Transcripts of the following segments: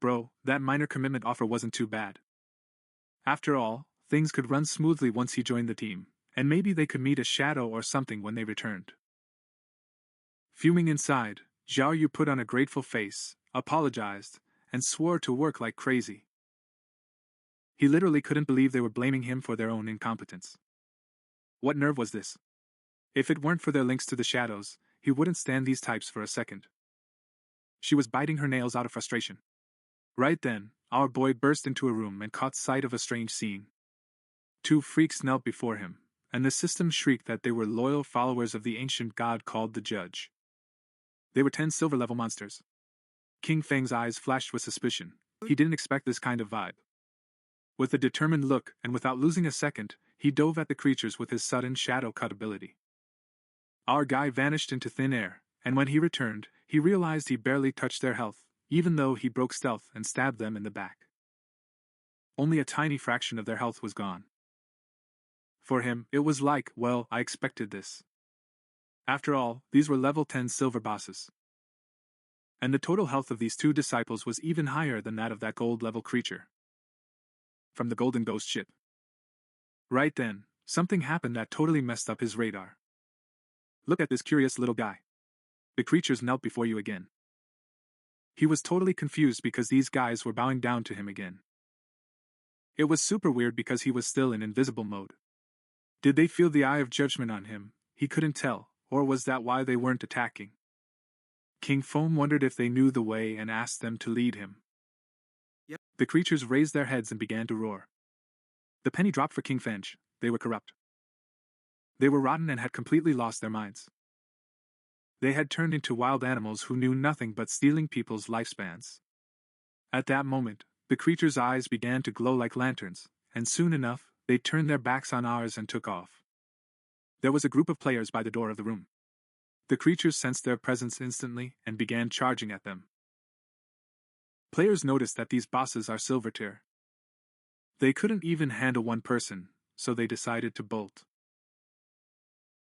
bro, that minor commitment offer wasn't too bad. After all, things could run smoothly once he joined the team, and maybe they could meet a shadow or something when they returned. Fuming inside, Zhao Yu put on a grateful face, apologized, and swore to work like crazy. He literally couldn't believe they were blaming him for their own incompetence. What nerve was this? If it weren't for their links to the shadows, he wouldn't stand these types for a second. She was biting her nails out of frustration. Right then, our boy burst into a room and caught sight of a strange scene. Two freaks knelt before him, and the system shrieked that they were loyal followers of the ancient god called the Judge. They were 10 silver-level monsters. King Feng's eyes flashed with suspicion. He didn't expect this kind of vibe. With a determined look, and without losing a second, he dove at the creatures with his sudden shadow cut ability. Our guy vanished into thin air, and when he returned, he realized he barely touched their health, even though he broke stealth and stabbed them in the back. Only a tiny fraction of their health was gone. For him, it was like, well, I expected this. After all, these were level 10 silver bosses. And the total health of these two disciples was even higher than that of that gold-level creature from the Golden Ghost ship. Right then, something happened that totally messed up his radar. Look at this curious little guy. The creatures knelt before you again. He was totally confused because these guys were bowing down to him again. It was super weird because he was still in invisible mode. Did they feel the eye of judgment on him? He couldn't tell, or was that why they weren't attacking? King Feng wondered if they knew the way and asked them to lead him. Yep. The creatures raised their heads and began to roar. The penny dropped for King Feng. They were corrupt. They were rotten and had completely lost their minds. They had turned into wild animals who knew nothing but stealing people's lifespans. At that moment, the creatures' eyes began to glow like lanterns, and soon enough, they turned their backs on ours and took off. There was a group of players by the door of the room. The creatures sensed their presence instantly and began charging at them. Players noticed that these bosses are silver tier. They couldn't even handle one person, so they decided to bolt.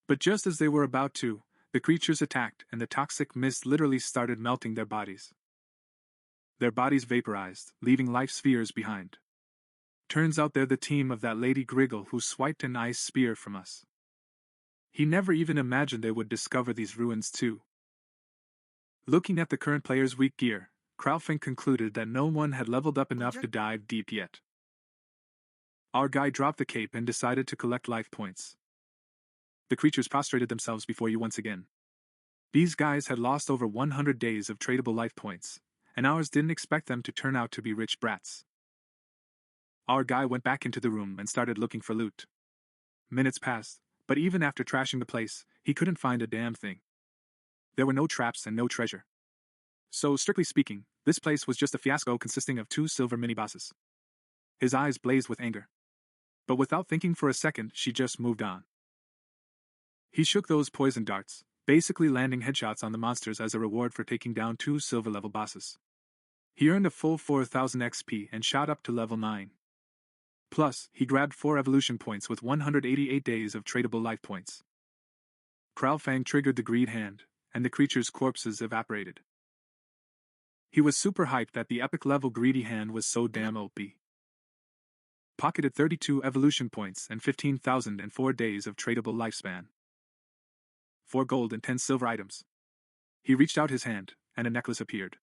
But just as they were about to, the creatures attacked and the toxic mist literally started melting their bodies. Their bodies vaporized, leaving life spheres behind. Turns out they're the team of that Lady Griggle who swiped an ice spear from us. He never even imagined they would discover these ruins too. Looking at the current players' weak gear, King concluded that no one had leveled up enough to dive deep yet. Our guy dropped the cape and decided to collect life points. The creatures prostrated themselves before you once again. These guys had lost over 100 days of tradable life points, and ours didn't expect them to turn out to be rich brats. Our guy went back into the room and started looking for loot. Minutes passed, but even after trashing the place, he couldn't find a damn thing. There were no traps and no treasure. So, strictly speaking, this place was just a fiasco consisting of 2 silver mini-bosses. His eyes blazed with anger. But without thinking for a second, she just moved on. He shook those poison darts, basically landing headshots on the monsters as a reward for taking down 2 silver-level bosses. He earned a full 4,000 XP and shot up to level 9. Plus, he grabbed 4 evolution points with 188 days of tradable life points. Feng triggered the greed hand, and the creature's corpses evaporated. He was super hyped that the epic level greedy hand was so damn OP. Pocketed 32 evolution points and 15,004 days of tradable lifespan. 4 gold and 10 silver items. He reached out his hand, and a necklace appeared.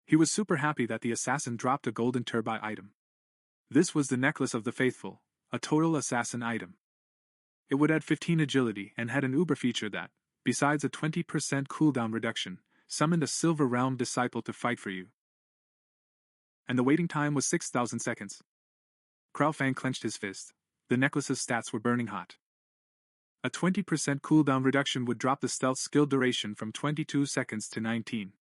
He was super happy that the assassin dropped a golden turbine item. This was the Necklace of the Faithful, a total assassin item. It would add 15 agility and had an uber feature that, besides a 20% cooldown reduction, summoned a Silver Realm disciple to fight for you. And the waiting time was 6,000 seconds. Feng clenched his fist. The necklace's stats were burning hot. A 20% cooldown reduction would drop the stealth skill duration from 22 seconds to 19.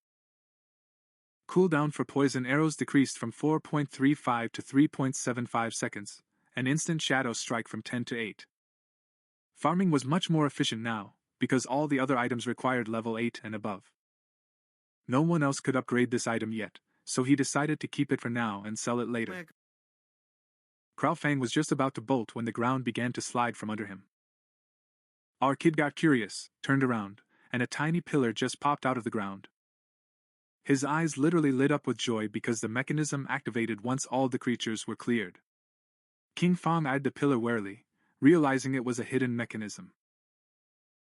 Cooldown for poison arrows decreased from 4.35 to 3.75 seconds, and instant shadow strike from 10 to 8. Farming was much more efficient now, because all the other items required level 8 and above. No one else could upgrade this item yet, so he decided to keep it for now and sell it later. Feng was just about to bolt when the ground began to slide from under him. Our kid got curious, turned around, and a tiny pillar just popped out of the ground. His eyes literally lit up with joy because the mechanism activated once all the creatures were cleared. King Feng eyed the pillar warily, realizing it was a hidden mechanism.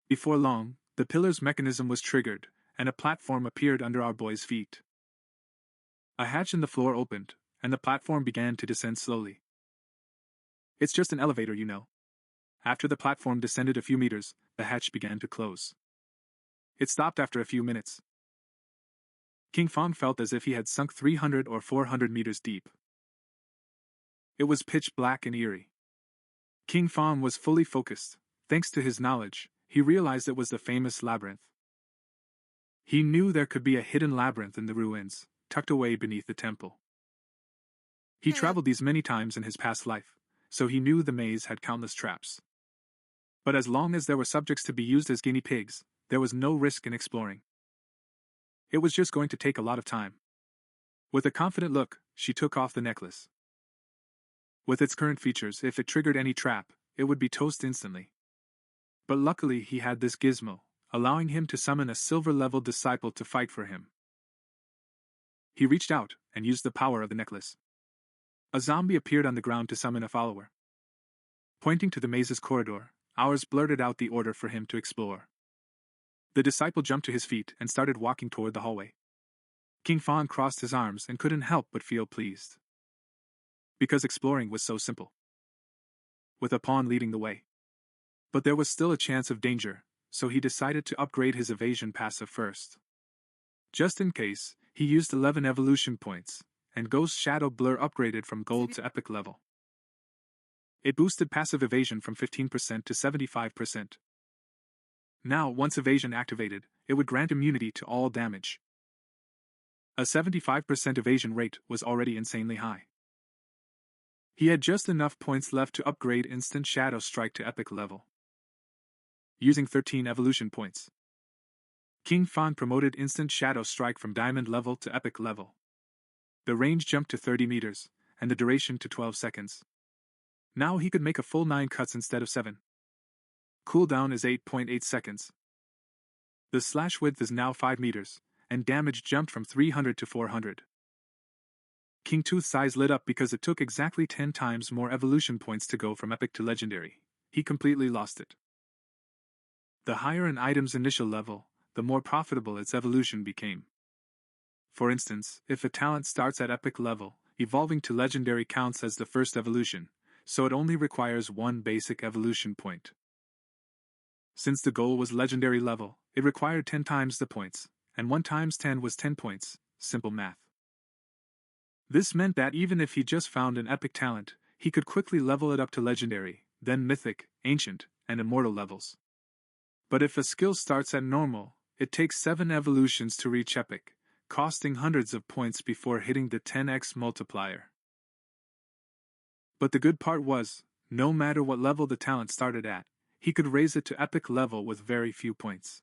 Before long, the pillar's mechanism was triggered, and a platform appeared under our boy's feet. A hatch in the floor opened, and the platform began to descend slowly. It's just an elevator, you know. After the platform descended a few meters, the hatch began to close. It stopped after a few minutes. King Feng felt as if he had sunk 300 or 400 meters deep. It was pitch black and eerie. King Feng was fully focused. Thanks to his knowledge, he realized it was the famous labyrinth. He knew there could be a hidden labyrinth in the ruins, tucked away beneath the temple. He traveled these many times in his past life, so he knew the maze had countless traps. But as long as there were subjects to be used as guinea pigs, there was no risk in exploring. It was just going to take a lot of time. With a confident look, she took off the necklace. With its current features, if it triggered any trap, it would be toast instantly. But luckily he had this gizmo, allowing him to summon a silver-level disciple to fight for him. He reached out and used the power of the necklace. A zombie appeared on the ground to summon a follower. Pointing to the maze's corridor, Ours blurted out the order for him to explore. The disciple jumped to his feet and started walking toward the hallway. King Feng crossed his arms and couldn't help but feel pleased. Because exploring was so simple. With a pawn leading the way. But there was still a chance of danger, so he decided to upgrade his evasion passive first. Just in case, he used 11 evolution points, and Ghost Shadow Blur upgraded from gold to epic level. It boosted passive evasion from 15% to 75%. Now, once evasion activated, it would grant immunity to all damage. A 75% evasion rate was already insanely high. He had just enough points left to upgrade Instant Shadow Strike to epic level. Using 13 evolution points, King Feng promoted Instant Shadow Strike from diamond level to epic level. The range jumped to 30 meters, and the duration to 12 seconds. Now he could make a full 9 cuts instead of 7. Cooldown is 8.8 seconds. The slash width is now 5 meters, and damage jumped from 300 to 400. King Tooth's eyes lit up because it took exactly 10 times more evolution points to go from epic to legendary. He completely lost it. The higher an item's initial level, the more profitable its evolution became. For instance, if a talent starts at epic level, evolving to legendary counts as the first evolution, so it only requires 1 basic evolution point. Since the goal was legendary level, it required 10 times the points, and 1 times 10 was 10 points, simple math. This meant that even if he just found an epic talent, he could quickly level it up to legendary, then mythic, ancient, and immortal levels. But if a skill starts at normal, it takes 7 evolutions to reach epic, costing hundreds of points before hitting the 10x multiplier. But the good part was, no matter what level the talent started at, he could raise it to epic level with very few points.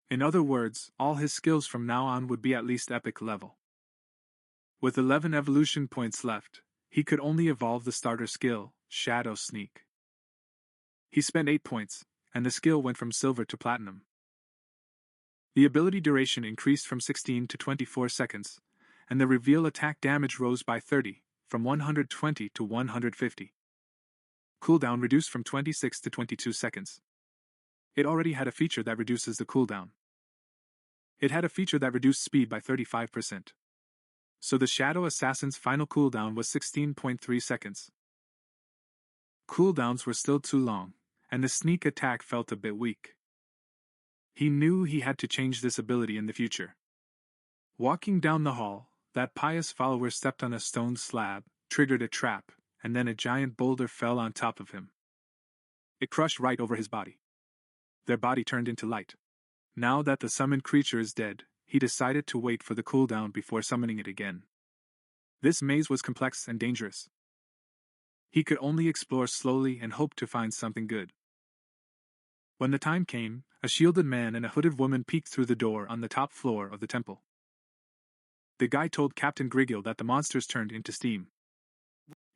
In other words, all his skills from now on would be at least epic level. With 11 evolution points left, he could only evolve the starter skill, Shadow Sneak. He spent 8 points, and the skill went from silver to platinum. The ability duration increased from 16 to 24 seconds, and the reveal attack damage rose by 30, from 120 to 150. Cooldown reduced from 26 to 22 seconds. It already had a feature that reduces the cooldown. It had a feature that reduced speed by 35%. So the Shadow Assassin's final cooldown was 16.3 seconds. Cooldowns were still too long, and the sneak attack felt a bit weak. He knew he had to change this ability in the future. Walking down the hall, that pious follower stepped on a stone slab, triggered a trap, and then a giant boulder fell on top of him. It crushed right over his body. Their body turned into light. Now that the summoned creature is dead, he decided to wait for the cooldown before summoning it again. This maze was complex and dangerous. He could only explore slowly and hope to find something good. When the time came, a shielded man and a hooded woman peeked through the door on the top floor of the temple. The guy told Captain Griggle that the monsters turned into steam.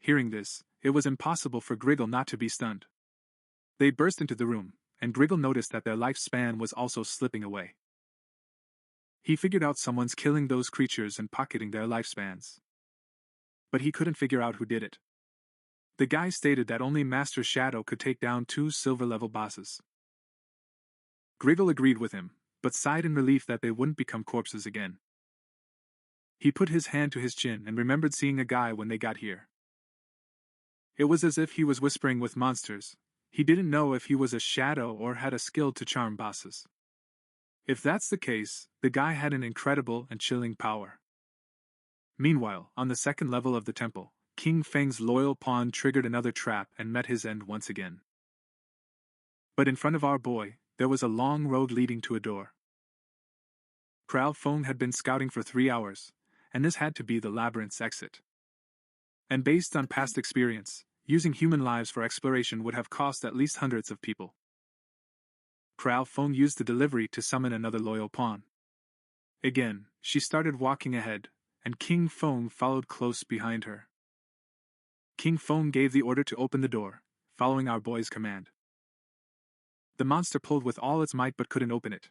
Hearing this, it was impossible for Griggle not to be stunned. They burst into the room, and Griggle noticed that their lifespan was also slipping away. He figured out someone's killing those creatures and pocketing their lifespans. But he couldn't figure out who did it. The guy stated that only Master Shadow could take down 2 silver-level bosses. Griggle agreed with him, but sighed in relief that they wouldn't become corpses again. He put his hand to his chin and remembered seeing a guy when they got here. It was as if he was whispering with monsters. He didn't know if he was a shadow or had a skill to charm bosses. If that's the case, the guy had an incredible and chilling power. Meanwhile, on the second level of the temple, King Feng's loyal pawn triggered another trap and met his end once again. But in front of our boy, there was a long road leading to a door. King Feng had been scouting for 3 hours, and this had to be the labyrinth's exit. And based on past experience, using human lives for exploration would have cost at least hundreds of people. King Feng used the delivery to summon another loyal pawn. Again, she started walking ahead, and King Feng followed close behind her. King Feng gave the order to open the door, following our boy's command. The monster pulled with all its might but couldn't open it.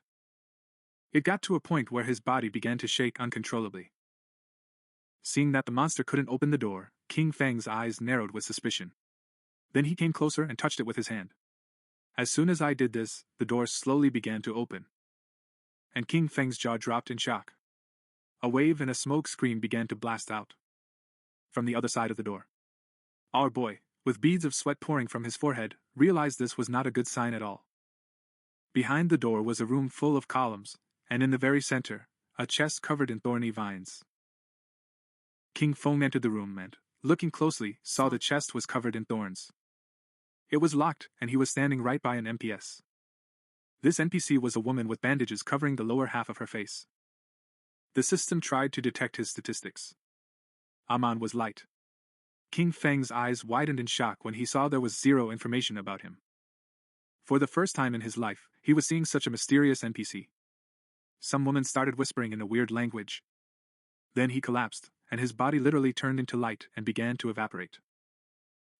It got to a point where his body began to shake uncontrollably. Seeing that the monster couldn't open the door, King Feng's eyes narrowed with suspicion. Then he came closer and touched it with his hand. As soon as I did this, the door slowly began to open. And King Feng's jaw dropped in shock. A wave and a smoke screen began to blast out from the other side of the door. Our boy, with beads of sweat pouring from his forehead, realized this was not a good sign at all. Behind the door was a room full of columns, and in the very center, a chest covered in thorny vines. King Feng entered the room and, looking closely, saw the chest was covered in thorns. It was locked, and he was standing right by an NPC. This NPC was a woman with bandages covering the lower half of her face. The system tried to detect his statistics. Aman was light. King Feng's eyes widened in shock when he saw there was 0 information about him. For the first time in his life, he was seeing such a mysterious NPC. Some woman started whispering in a weird language. Then he collapsed, and his body literally turned into light and began to evaporate.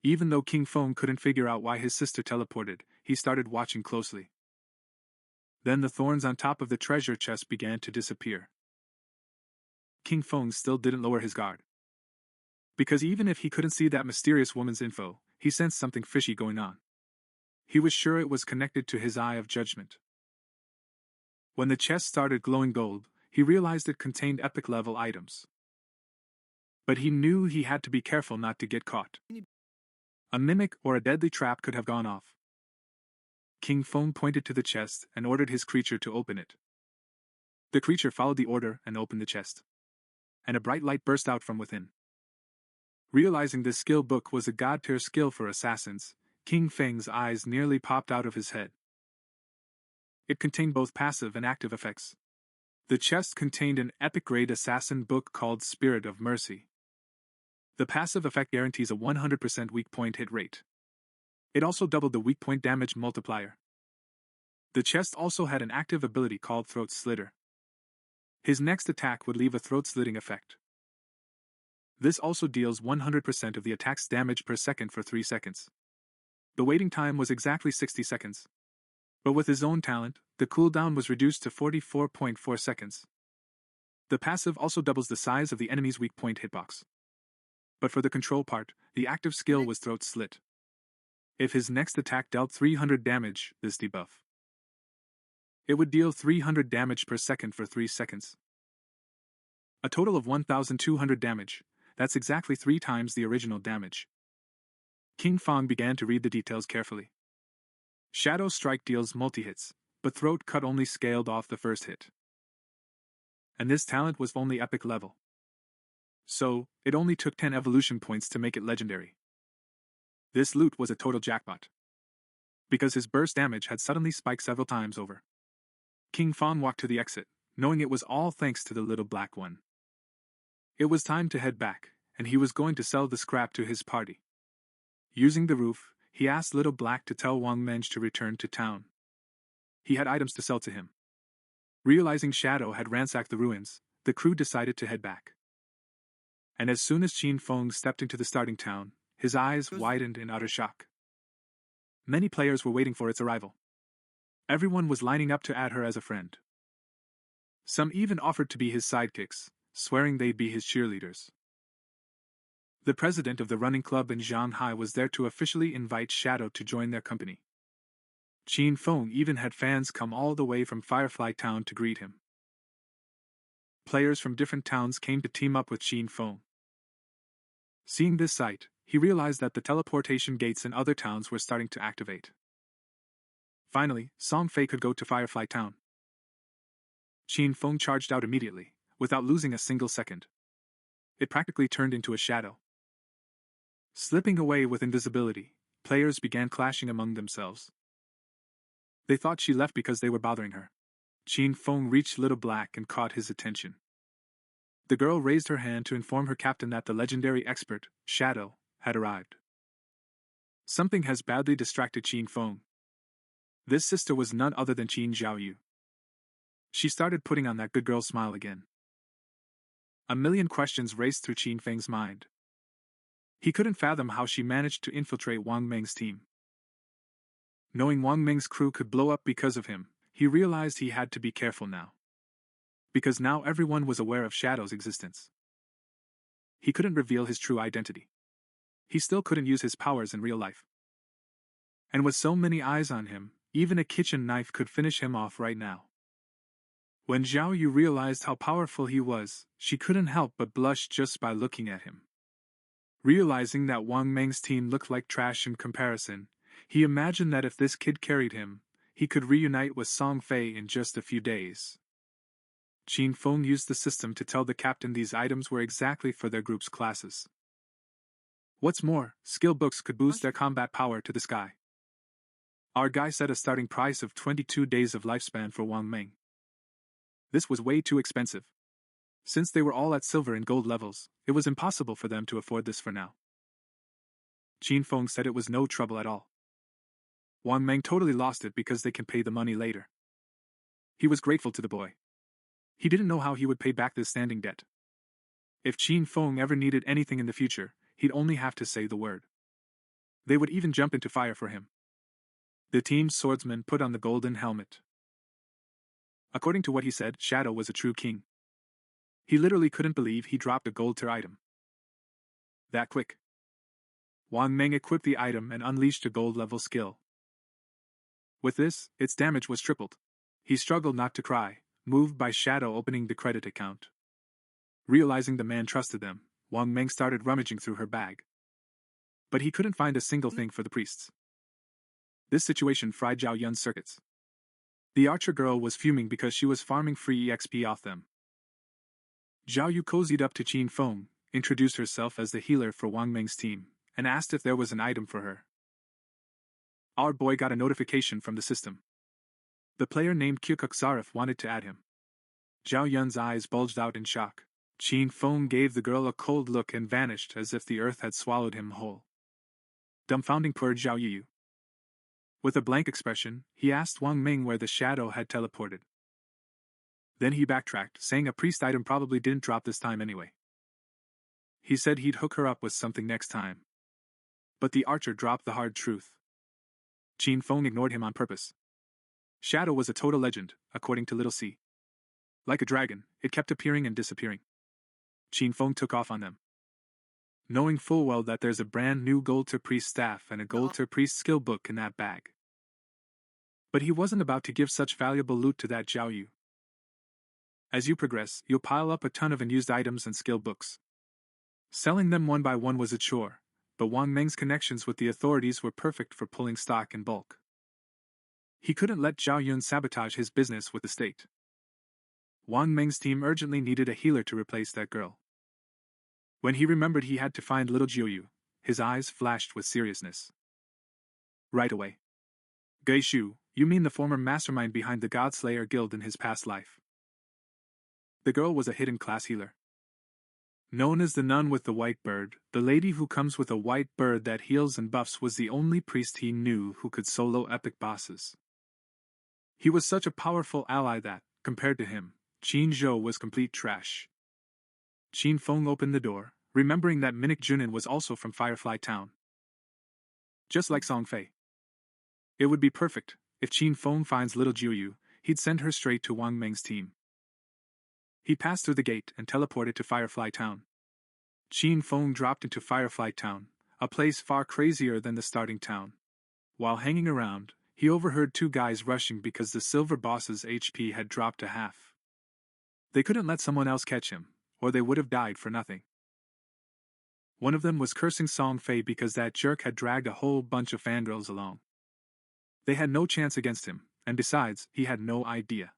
Even though King Feng couldn't figure out why his sister teleported, he started watching closely. Then the thorns on top of the treasure chest began to disappear. King Feng still didn't lower his guard. Because even if he couldn't see that mysterious woman's info, he sensed something fishy going on. He was sure it was connected to his eye of judgment. When the chest started glowing gold, he realized it contained epic-level items. But he knew he had to be careful not to get caught. A mimic or a deadly trap could have gone off. King Feng pointed to the chest and ordered his creature to open it. The creature followed the order and opened the chest. And a bright light burst out from within. Realizing this skill book was a god-tier skill for assassins, King Feng's eyes nearly popped out of his head. It contained both passive and active effects. The chest contained an epic-grade assassin book called Spirit of Mercy. The passive effect guarantees a 100% weak point hit rate. It also doubled the weak point damage multiplier. The chest also had an active ability called Throat Slitter. His next attack would leave a throat-slitting effect. This also deals 100% of the attack's damage per second for 3 seconds. The waiting time was exactly 60 seconds. But with his own talent, the cooldown was reduced to 44.4 seconds. The passive also doubles the size of the enemy's weak point hitbox. But for the control part, the active skill was Throat Slit. If his next attack dealt 300 damage, this debuff, it would deal 300 damage per second for 3 seconds. A total of 1,200 damage. That's exactly 3 times the original damage. King Feng began to read the details carefully. Shadow Strike deals multi-hits, but Throat Cut only scaled off the first hit. And this talent was only epic level. So, it only took 10 evolution points to make it legendary. This loot was a total jackpot. Because his burst damage had suddenly spiked several times over. King Feng walked to the exit, knowing it was all thanks to the little black one. It was time to head back, and he was going to sell the scrap to his party. Using the roof, he asked Little Black to tell Wang Menge to return to town. He had items to sell to him. Realizing Shadow had ransacked the ruins, the crew decided to head back. And as soon as Qin Feng stepped into the starting town, his eyes widened in utter shock. Many players were waiting for its arrival. Everyone was lining up to add her as a friend. Some even offered to be his sidekicks, swearing they'd be his cheerleaders. The president of the running club in Shanghai was there to officially invite Shadow to join their company. King Feng even had fans come all the way from Firefly Town to greet him. Players from different towns came to team up with King Feng. Seeing this sight, he realized that the teleportation gates in other towns were starting to activate. Finally, Song Fei could go to Firefly Town. King Feng charged out immediately, without losing a single second. It practically turned into a shadow. Slipping away with invisibility, players began clashing among themselves. They thought she left because they were bothering her. King Feng reached Little Black and caught his attention. The girl raised her hand to inform her captain that the legendary expert, Shadow, had arrived. Something has badly distracted King Feng. This sister was none other than Qin Xiaoyu. She started putting on that good girl smile again. A million questions raced through King Feng's mind. He couldn't fathom how she managed to infiltrate Wang Meng's team. Knowing Wang Meng's crew could blow up because of him, he realized he had to be careful now. Because now everyone was aware of Shadow's existence. He couldn't reveal his true identity. He still couldn't use his powers in real life. And with so many eyes on him, even a kitchen knife could finish him off right now. When Zhao Yu realized how powerful he was, she couldn't help but blush just by looking at him. Realizing that Wang Meng's team looked like trash in comparison, he imagined that if this kid carried him, he could reunite with Song Fei in just a few days. King Feng used the system to tell the captain these items were exactly for their group's classes. What's more, skill books could boost their combat power to the sky. Our guy set a starting price of 22 days of lifespan for Wang Meng. This was way too expensive. Since they were all at silver and gold levels, it was impossible for them to afford this for now. King Feng said it was no trouble at all. Wang Meng totally lost it because they can pay the money later. He was grateful to the boy. He didn't know how he would pay back this standing debt. If King Feng ever needed anything in the future, he'd only have to say the word. They would even jump into fire for him. The team's swordsman put on the golden helmet. According to what he said, Shadow was a true king. He literally couldn't believe he dropped a gold tier item. That quick. Wang Meng equipped the item and unleashed a gold level skill. With this, its damage was tripled. He struggled not to cry, moved by Shadow opening the credit account. Realizing the man trusted them, Wang Meng started rummaging through her bag. But he couldn't find a single thing for the priests. This situation fried Zhao Yun's circuits. The archer girl was fuming because she was farming free EXP off them. Zhao Yu cozied up to King Feng, introduced herself as the healer for Wang Meng's team, and asked if there was an item for her. Our boy got a notification from the system. The player named Kyukuk Zarif wanted to add him. Zhao Yun's eyes bulged out in shock. King Feng gave the girl a cold look and vanished as if the earth had swallowed him whole. Dumbfounding poor Zhao Yu. With a blank expression, he asked Wang Meng where the shadow had teleported. Then he backtracked, saying a priest item probably didn't drop this time anyway. He said he'd hook her up with something next time. But the archer dropped the hard truth. King Feng ignored him on purpose. Shadow was a total legend, according to Little C. Like a dragon, it kept appearing and disappearing. King Feng took off on them. Knowing full well that there's a brand new gold tier priest staff and a gold tier priest skill book in that bag. But he wasn't about to give such valuable loot to that Zhao Yu. As you progress, you'll pile up a ton of unused items and skill books. Selling them one by one was a chore, but Wang Meng's connections with the authorities were perfect for pulling stock in bulk. He couldn't let Zhao Yun sabotage his business with the state. Wang Meng's team urgently needed a healer to replace that girl. When he remembered he had to find little Jiuyu, his eyes flashed with seriousness. Right away. Geishu, you mean the former mastermind behind the Godslayer Guild in his past life? The girl was a hidden class healer. Known as the nun with the white bird, the lady who comes with a white bird that heals and buffs was the only priest he knew who could solo epic bosses. He was such a powerful ally that, compared to him, Qin Zhou was complete trash. Qin Feng opened the door, remembering that Minnick Junin was also from Firefly Town. Just like Song Fei. It would be perfect, if Qin Feng finds little Jiuyu, he'd send her straight to Wang Meng's team. He passed through the gate and teleported to Firefly Town. King Feng dropped into Firefly Town, a place far crazier than the starting town. While hanging around, he overheard two guys rushing because the silver boss's HP had dropped to half. They couldn't let someone else catch him, or they would have died for nothing. One of them was cursing Song Fei because that jerk had dragged a whole bunch of fangirls along. They had no chance against him, and besides, he had no idea.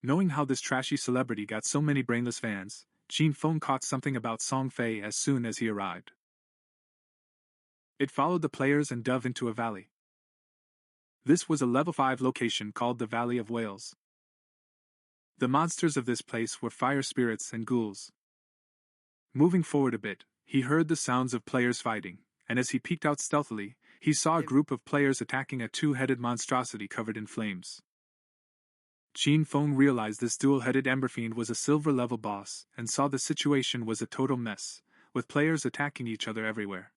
Knowing how this trashy celebrity got so many brainless fans, King Feng caught something about Song Fei as soon as he arrived. It followed the players and dove into a valley. This was a level 5 location called the Valley of Whales. The monsters of this place were fire spirits and ghouls. Moving forward a bit, he heard the sounds of players fighting, and as he peeked out stealthily, he saw a group of players attacking a two-headed monstrosity covered in flames. King Feng realized this dual-headed emberfiend was a silver-level boss and saw the situation was a total mess, with players attacking each other everywhere.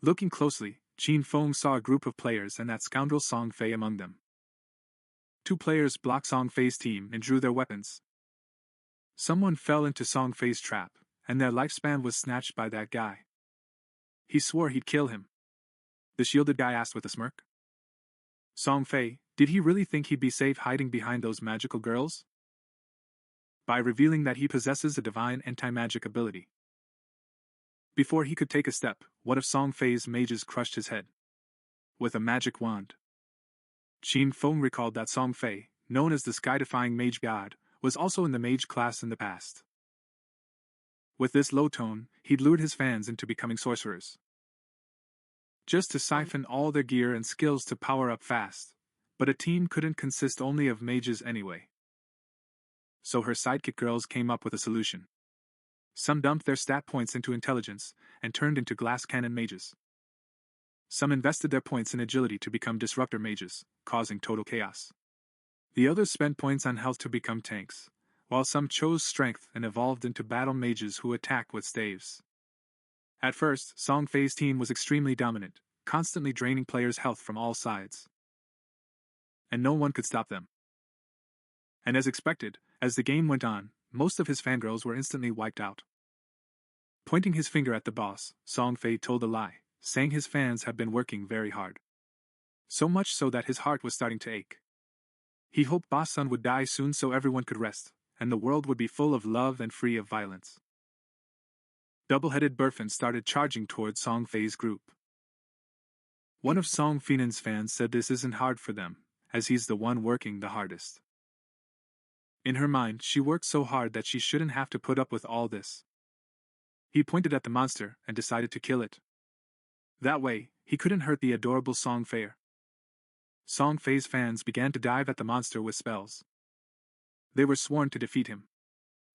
Looking closely, King Feng saw a group of players and that scoundrel Song Fei among them. Two players blocked Song Fei's team and drew their weapons. Someone fell into Song Fei's trap, and their lifespan was snatched by that guy. He swore he'd kill him. The shielded guy asked with a smirk. Song Fei, did he really think he'd be safe hiding behind those magical girls? By revealing that he possesses a divine anti-magic ability. Before he could take a step, one of Song Fei's mages crushed his head with a magic wand. King Feng recalled that Song Fei, known as the sky-defying mage god, was also in the mage class in the past. With this low tone, he'd lured his fans into becoming sorcerers, just to siphon all their gear and skills to power up fast, but a team couldn't consist only of mages anyway. So her sidekick girls came up with a solution. Some dumped their stat points into intelligence and turned into glass cannon mages. Some invested their points in agility to become disruptor mages, causing total chaos. The others spent points on health to become tanks, while some chose strength and evolved into battle mages who attack with staves. At first, Song Fei's team was extremely dominant, constantly draining players' health from all sides. And no one could stop them. And as expected, as the game went on, most of his fangirls were instantly wiped out. Pointing his finger at the boss, Song Fei told a lie, saying his fans had been working very hard. So much so that his heart was starting to ache. He hoped Boss Sun would die soon so everyone could rest, and the world would be full of love and free of violence. Double-headed Burfin started charging towards Song Fei's group. One of Song Feinen's fans said this isn't hard for them, as he's the one working the hardest. In her mind, she worked so hard that she shouldn't have to put up with all this. He pointed at the monster and decided to kill it. That way, he couldn't hurt the adorable Song Fei. Song Fei's fans began to dive at the monster with spells. They were sworn to defeat him.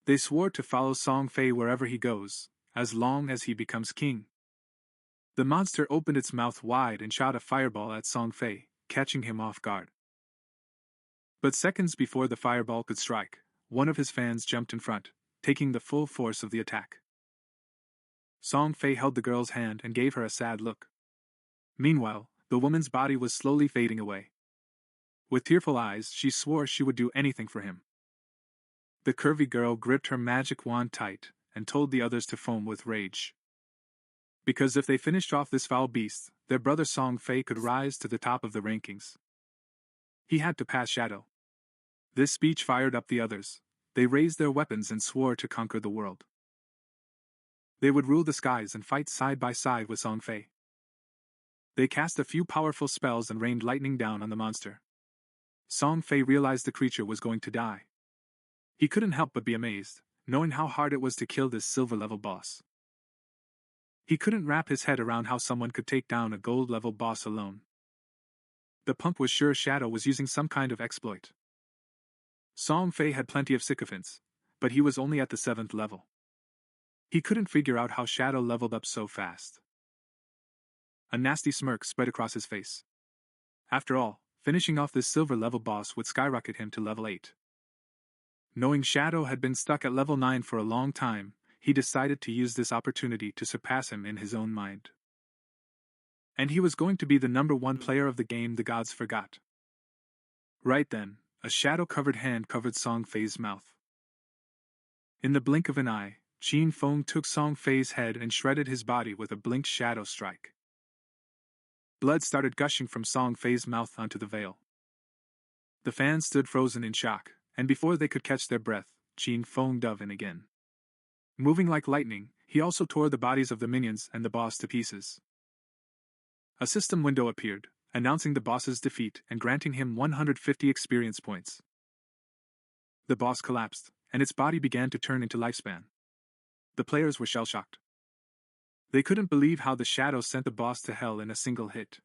They swore to follow Song Fei wherever he goes, as long as he becomes king. The monster opened its mouth wide and shot a fireball at Song Fei, catching him off guard. But seconds before the fireball could strike, one of his fans jumped in front, taking the full force of the attack. Song Fei held the girl's hand and gave her a sad look. Meanwhile, the woman's body was slowly fading away. With tearful eyes, she swore she would do anything for him. The curvy girl gripped her magic wand tight and told the others to foam with rage. Because if they finished off this foul beast, their brother Song Fei could rise to the top of the rankings. He had to pass Shadow. This speech fired up the others. They raised their weapons and swore to conquer the world. They would rule the skies and fight side by side with Song Fei. They cast a few powerful spells and rained lightning down on the monster. Song Fei realized the creature was going to die. He couldn't help but be amazed, knowing how hard it was to kill this silver-level boss. He couldn't wrap his head around how someone could take down a gold-level boss alone. The punk was sure Shadow was using some kind of exploit. Song Fei had plenty of sycophants, but he was only at the 7th level. He couldn't figure out how Shadow leveled up so fast. A nasty smirk spread across his face. After all, finishing off this silver-level boss would skyrocket him to level 8. Knowing Shadow had been stuck at level 9 for a long time, he decided to use this opportunity to surpass him in his own mind. And he was going to be the number 1 player of the game the gods forgot. Right then, a shadow-covered hand covered Song Fei's mouth. In the blink of an eye, King Feng took Song Fei's head and shredded his body with a blink shadow strike. Blood started gushing from Song Fei's mouth onto the veil. The fans stood frozen in shock, and before they could catch their breath, King Feng dove in again. Moving like lightning, he also tore the bodies of the minions and the boss to pieces. A system window appeared, announcing the boss's defeat and granting him 150 experience points. The boss collapsed, and its body began to turn into lifespan. The players were shell-shocked. They couldn't believe how the shadows sent the boss to hell in a single hit.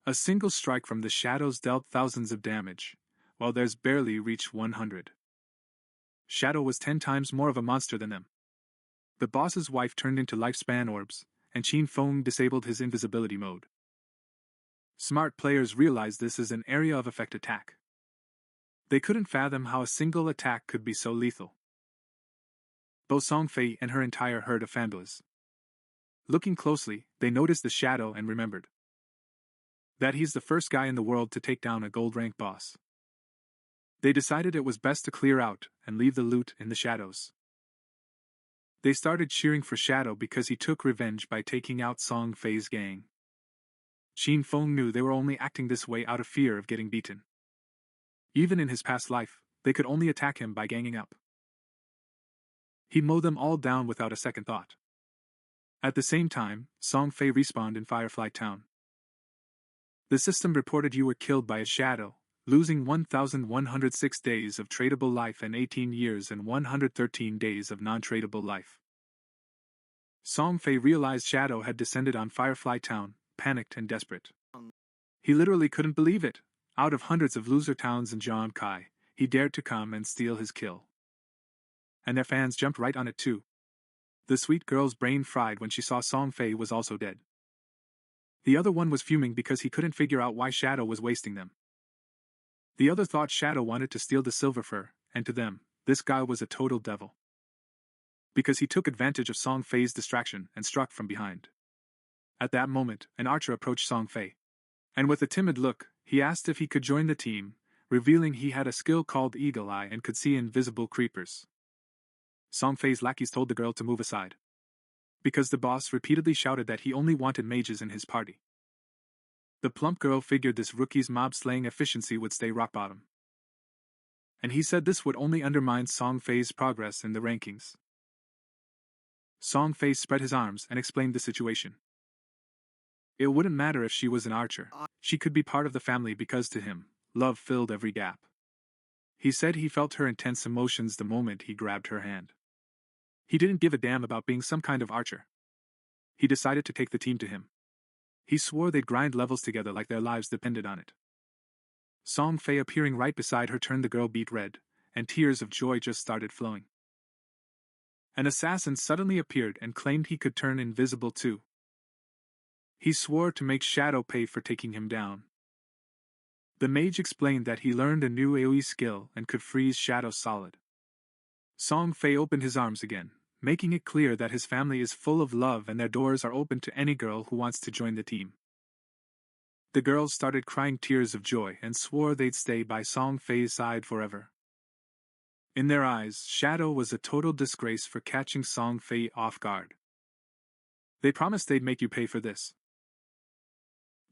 A single strike from the shadows dealt thousands of damage, while theirs barely reached 100. Shadow was 10 times more of a monster than them. The boss's wife turned into lifespan orbs, and King Feng disabled his invisibility mode. Smart players realized this as an area of effect attack. They couldn't fathom how a single attack could be so lethal. Both Song Fei and her entire herd of fanboys. Looking closely, they noticed the shadow and remembered that he's the first guy in the world to take down a gold-rank boss. They decided it was best to clear out and leave the loot in the shadows. They started cheering for Shadow because he took revenge by taking out Song Fei's gang. King Feng knew they were only acting this way out of fear of getting beaten. Even in his past life, they could only attack him by ganging up. He mowed them all down without a second thought. At the same time, Song Fei respawned in Firefly Town. The system reported you were killed by a shadow, losing 1,106 days of tradable life and 18 years and 113 days of non-tradable life. Song Fei realized Shadow had descended on Firefly Town, panicked and desperate. He literally couldn't believe it. Out of hundreds of loser towns in John Kai, he dared to come and steal his kill. And their fans jumped right on it too. The sweet girl's brain fried when she saw Song Fei was also dead. The other one was fuming because he couldn't figure out why Shadow was wasting them. The other thought Shadow wanted to steal the silver fur, and to them, this guy was a total devil. Because he took advantage of Song Fei's distraction and struck from behind. At that moment, an archer approached Song Fei. And with a timid look, he asked if he could join the team, revealing he had a skill called Eagle Eye and could see invisible creepers. Song Fei's lackeys told the girl to move aside. Because the boss repeatedly shouted that he only wanted mages in his party. The plump girl figured this rookie's mob-slaying efficiency would stay rock bottom. And he said this would only undermine Song Fei's progress in the rankings. Song Fei spread his arms and explained the situation. It wouldn't matter if she was an archer. She could be part of the family because to him, love filled every gap. He said he felt her intense emotions the moment he grabbed her hand. He didn't give a damn about being some kind of archer. He decided to take the team to him. He swore they'd grind levels together like their lives depended on it. Song Fei appearing right beside her turned the girl beet red, and tears of joy just started flowing. An assassin suddenly appeared and claimed he could turn invisible too. He swore to make Shadow pay for taking him down. The mage explained that he learned a new AoE skill and could freeze Shadow solid. Song Fei opened his arms again, making it clear that his family is full of love and their doors are open to any girl who wants to join the team. The girls started crying tears of joy and swore they'd stay by Song Fei's side forever. In their eyes, Shadow was a total disgrace for catching Song Fei off guard. They promised they'd make you pay for this.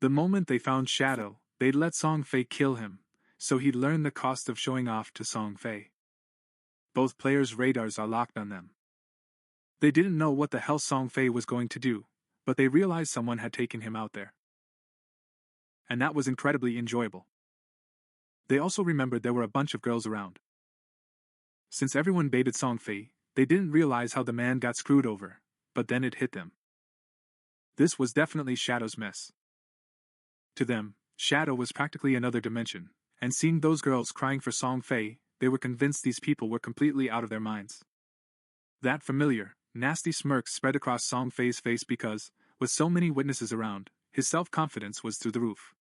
The moment they found Shadow, they'd let Song Fei kill him, so he'd learn the cost of showing off to Song Fei. Both players' radars are locked on them. They didn't know what the hell Song Fei was going to do, but they realized someone had taken him out there. And that was incredibly enjoyable. They also remembered there were a bunch of girls around. Since everyone baited Song Fei, they didn't realize how the man got screwed over, but then it hit them. This was definitely Shadow's mess. To them, Shadow was practically another dimension, and seeing those girls crying for Song Fei, they were convinced these people were completely out of their minds. That familiar, nasty smirk spread across Song Fei's face because, with so many witnesses around, his self-confidence was through the roof.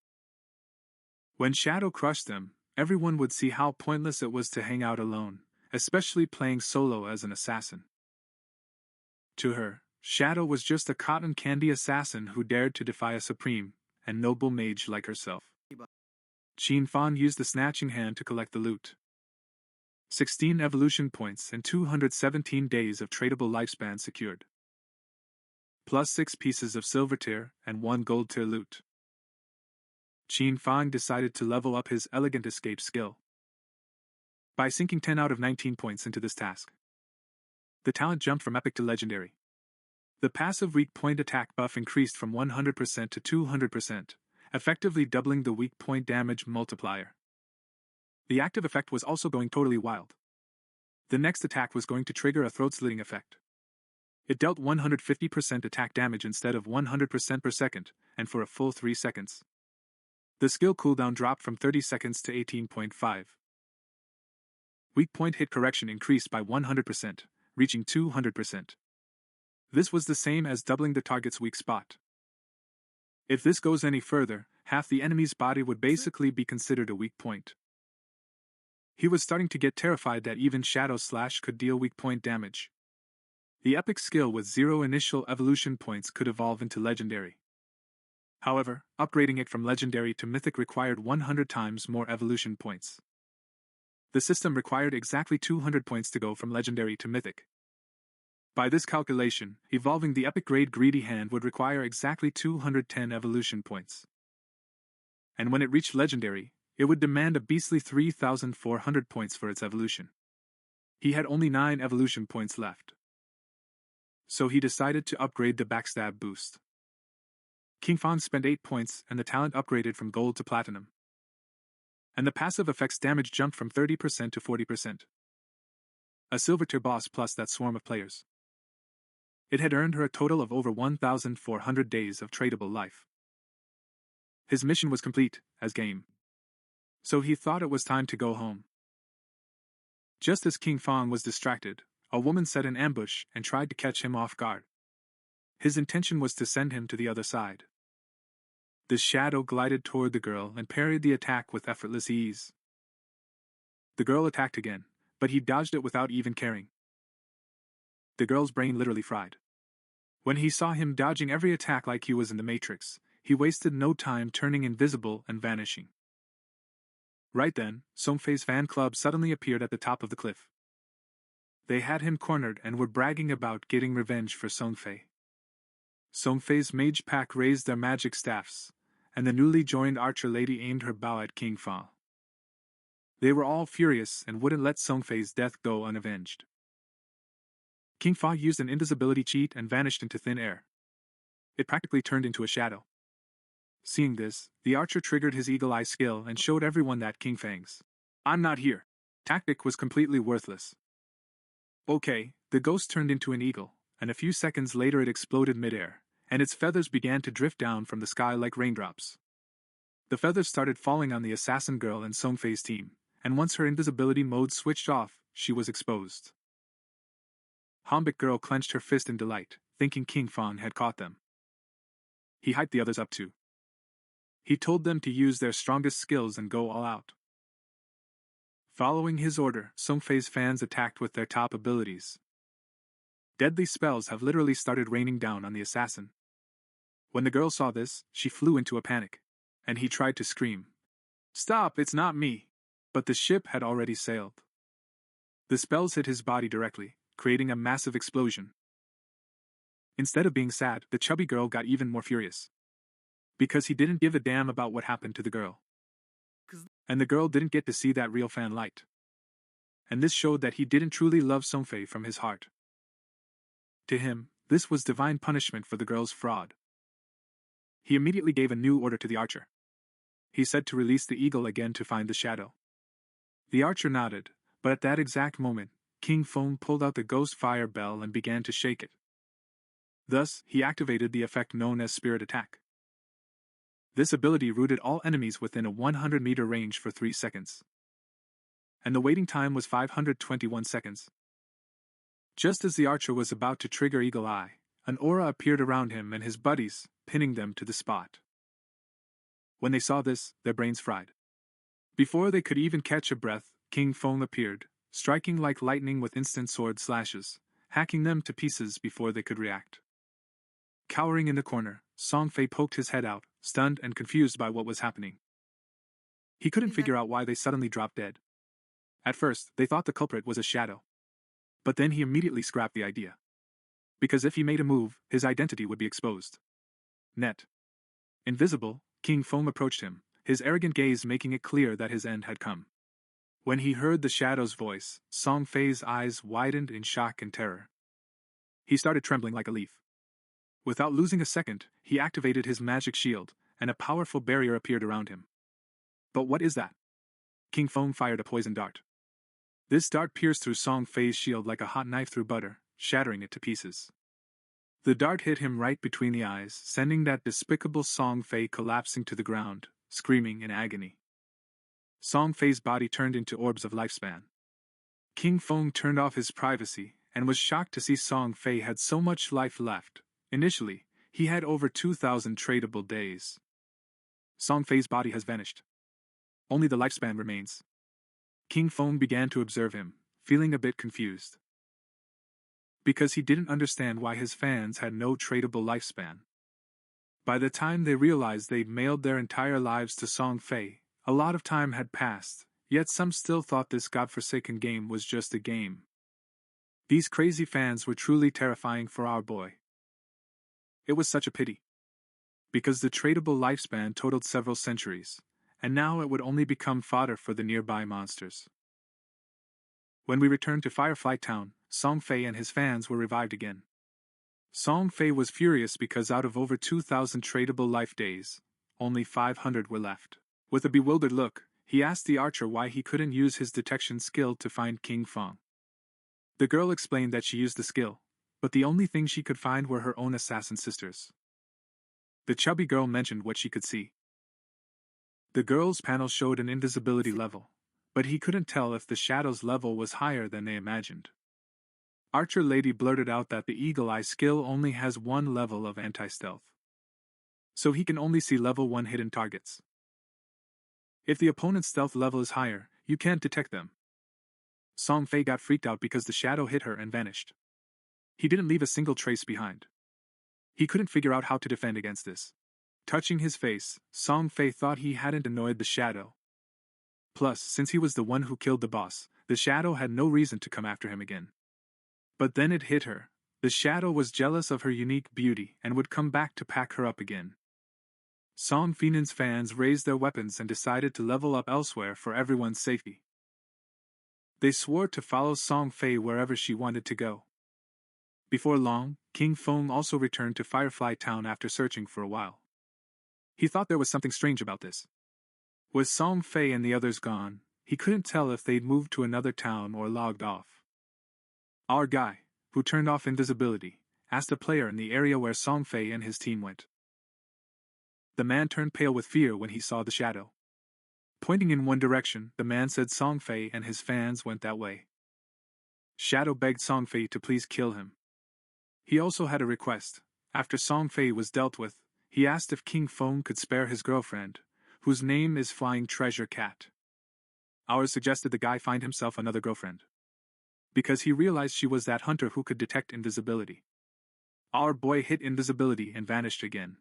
When Shadow crushed them, everyone would see how pointless it was to hang out alone, especially playing solo as an assassin. To her, Shadow was just a cotton candy assassin who dared to defy a supreme and noble mage like herself. King Feng used the snatching hand to collect the loot. 16 evolution points and 217 days of tradable lifespan secured. Plus 6 pieces of silver tier and 1 gold tier loot. King Feng decided to level up his elegant escape skill by sinking 10 out of 19 points into this task. The talent jumped from epic to legendary. The passive weak point attack buff increased from 100% to 200%, effectively doubling the weak point damage multiplier. The active effect was also going totally wild. The next attack was going to trigger a throat-slitting effect. It dealt 150% attack damage instead of 100% per second, and for a full 3 seconds. The skill cooldown dropped from 30 seconds to 18.5. Weak point hit correction increased by 100%, reaching 200%. This was the same as doubling the target's weak spot. If this goes any further, half the enemy's body would basically be considered a weak point. He was starting to get terrified that even Shadow Slash could deal weak point damage. The epic skill with 0 initial evolution points could evolve into legendary. However, upgrading it from legendary to mythic required 100 times more evolution points. The system required exactly 200 points to go from legendary to mythic. By this calculation, evolving the epic grade Greedy Hand would require exactly 210 evolution points. And when it reached legendary, it would demand a beastly 3,400 points for its evolution. He had only 9 evolution points left. So he decided to upgrade the backstab boost. King Feng spent 8 points and the talent upgraded from gold to platinum. And the passive effect's damage jumped from 30% to 40%. A silver tier boss plus that swarm of players. It had earned her a total of over 1,400 days of tradable life. His mission was complete, as game. So he thought it was time to go home. Just as King Feng was distracted, a woman set an ambush and tried to catch him off guard. His intention was to send him to the other side. The shadow glided toward the girl and parried the attack with effortless ease. The girl attacked again, but he dodged it without even caring. The girl's brain literally fried. When he saw him dodging every attack like he was in the Matrix, he wasted no time turning invisible and vanishing. Right then, Songfei's fan club suddenly appeared at the top of the cliff. They had him cornered and were bragging about getting revenge for Songfei. Songfei's mage pack raised their magic staffs, and the newly joined archer lady aimed her bow at King Feng. They were all furious and wouldn't let Songfei's death go unavenged. King Feng used an invisibility cheat and vanished into thin air. It practically turned into a shadow. Seeing this, the archer triggered his eagle eye skill and showed everyone that King Feng's "I'm not here" tactic was completely worthless. Okay, the ghost turned into an eagle, and a few seconds later it exploded midair, and its feathers began to drift down from the sky like raindrops. The feathers started falling on the assassin girl and Songfei's team, and once her invisibility mode switched off, she was exposed. Hombik girl clenched her fist in delight, thinking King Feng had caught them. He hyped the others up too. He told them to use their strongest skills and go all out. Following his order, Songfei's fans attacked with their top abilities. Deadly spells have literally started raining down on the assassin. When the girl saw this, she flew into a panic, and he tried to scream, "Stop, it's not me!" But the ship had already sailed. The spells hit his body directly, creating a massive explosion. Instead of being sad, the chubby girl got even more furious. Because he didn't give a damn about what happened to the girl. And the girl didn't get to see that real fan light. And this showed that he didn't truly love Songfei from his heart. To him, this was divine punishment for the girl's fraud. He immediately gave a new order to the archer. He said to release the eagle again to find the shadow. The archer nodded, but at that exact moment, King Feng pulled out the ghost fire bell and began to shake it. Thus, he activated the effect known as Spirit Attack. This ability routed all enemies within a 100-meter range for 3 seconds. And the waiting time was 521 seconds. Just as the archer was about to trigger Eagle Eye, an aura appeared around him and his buddies, pinning them to the spot. When they saw this, their brains fried. Before they could even catch a breath, King Feng appeared, striking like lightning with instant sword slashes, hacking them to pieces before they could react. Cowering in the corner, Songfei poked his head out, stunned and confused by what was happening. He couldn't figure out why they suddenly dropped dead. At first, they thought the culprit was a shadow. But then he immediately scrapped the idea. Because if he made a move, his identity would be exposed. Net. Invisible, King Feng approached him, his arrogant gaze making it clear that his end had come. When he heard the shadow's voice, Song Fei's eyes widened in shock and terror. He started trembling like a leaf. Without losing a second, he activated his magic shield, and a powerful barrier appeared around him. But what is that? King Feng fired a poison dart. This dart pierced through Song Fei's shield like a hot knife through butter, shattering it to pieces. The dart hit him right between the eyes, sending that despicable Song Fei collapsing to the ground, screaming in agony. Song Fei's body turned into orbs of lifespan. King Feng turned off his privacy, and was shocked to see Song Fei had so much life left. Initially, he had over 2,000 tradable days. Song Fei's body has vanished. Only the lifespan remains. King Feng began to observe him, feeling a bit confused. Because he didn't understand why his fans had no tradable lifespan. By the time they realized they'd mailed their entire lives to Song Fei, a lot of time had passed, yet some still thought this godforsaken game was just a game. These crazy fans were truly terrifying for our boy. It was such a pity. Because the tradable lifespan totaled several centuries, and now it would only become fodder for the nearby monsters. When we returned to Firefly Town, Song Fei and his fans were revived again. Song Fei was furious because out of over 2,000 tradable life days, only 500 were left. With a bewildered look, he asked the archer why he couldn't use his detection skill to find King Feng. The girl explained that she used the skill, but the only thing she could find were her own assassin sisters. The chubby girl mentioned what she could see. The girl's panel showed an invisibility level, but he couldn't tell if the shadow's level was higher than they imagined. Archer Lady blurted out that the Eagle Eye skill only has one level of anti-stealth. So he can only see level 1 hidden targets. If the opponent's stealth level is higher, you can't detect them. Song Fei got freaked out because the shadow hit her and vanished. He didn't leave a single trace behind. He couldn't figure out how to defend against this. Touching his face, Song Fei thought he hadn't annoyed the shadow. Plus, since he was the one who killed the boss, the shadow had no reason to come after him again. But then it hit her. The shadow was jealous of her unique beauty and would come back to pack her up again. Song Feinen's fans raised their weapons and decided to level up elsewhere for everyone's safety. They swore to follow Song Fei wherever she wanted to go. Before long, King Feng also returned to Firefly Town after searching for a while. He thought there was something strange about this. With Song Fei and the others gone, he couldn't tell if they'd moved to another town or logged off. Our guy, who turned off invisibility, asked a player in the area where Song Fei and his team went. The man turned pale with fear when he saw the shadow. Pointing in one direction, the man said Song Fei and his fans went that way. Shadow begged Song Fei to please kill him. He also had a request. After Song Fei was dealt with, he asked if King Feng could spare his girlfriend, whose name is Flying Treasure Cat. Ours suggested the guy find himself another girlfriend. Because he realized she was that hunter who could detect invisibility. Our boy hit invisibility and vanished again.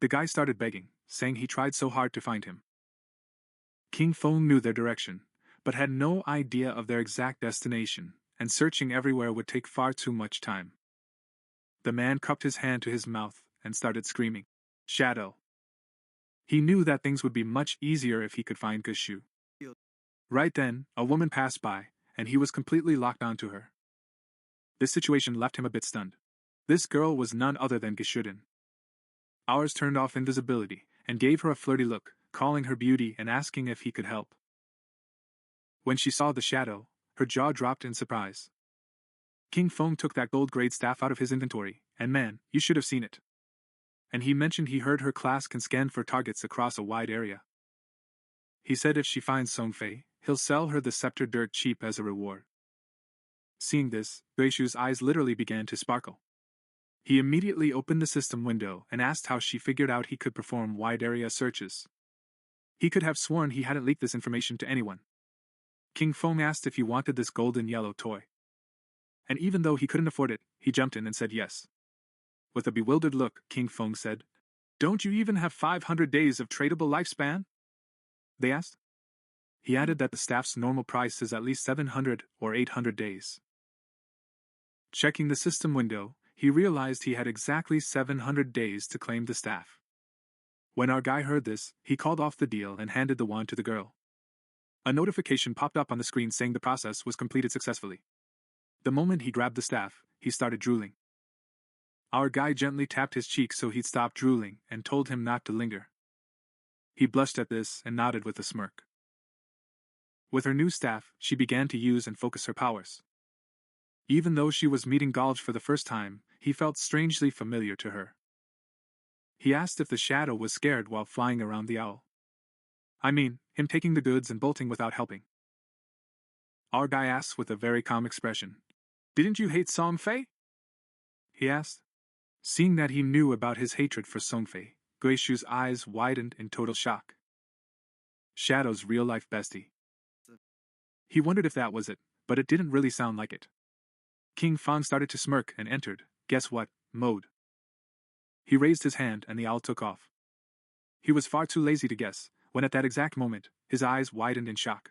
The guy started begging, saying he tried so hard to find him. King Feng knew their direction, but had no idea of their exact destination, and searching everywhere would take far too much time. The man cupped his hand to his mouth and started screaming, "Shadow!" He knew that things would be much easier if he could find Geshu. Right then, a woman passed by, and he was completely locked onto her. This situation left him a bit stunned. This girl was none other than Gishuden. Ours turned off invisibility, and gave her a flirty look, calling her beauty and asking if he could help. When she saw the shadow, her jaw dropped in surprise. King Feng took that gold-grade staff out of his inventory, and man, you should have seen it. And he mentioned he heard her class can scan for targets across a wide area. He said if she finds Song Fei, he'll sell her the scepter dirt cheap as a reward. Seeing this, Guishu's eyes literally began to sparkle. He immediately opened the system window and asked how she figured out he could perform wide-area searches. He could have sworn he hadn't leaked this information to anyone. King Feng asked if he wanted this golden-yellow toy. And even though he couldn't afford it, he jumped in and said yes. With a bewildered look, King Feng said, "Don't you even have 500 days of tradable lifespan?" They asked. He added that the staff's normal price is at least 700 or 800 days. Checking the system window, he realized he had exactly 700 days to claim the staff. When our guy heard this, he called off the deal and handed the wand to the girl. A notification popped up on the screen saying the process was completed successfully. The moment he grabbed the staff, he started drooling. Our guy gently tapped his cheek so he'd stop drooling and told him not to linger. He blushed at this and nodded with a smirk. With her new staff, she began to use and focus her powers. Even though she was meeting Galge for the first time, he felt strangely familiar to her. He asked if the shadow was scared while flying around the owl. I mean, him taking the goods and bolting without helping. Our guy asked with a very calm expression. Didn't you hate Songfei? He asked. Seeing that he knew about his hatred for Songfei, Guishu's eyes widened in total shock. Shadow's real-life bestie. He wondered if that was it, but it didn't really sound like it. King Feng started to smirk and entered, guess what, mode. He raised his hand and the owl took off. He was far too lazy to guess, when at that exact moment, his eyes widened in shock.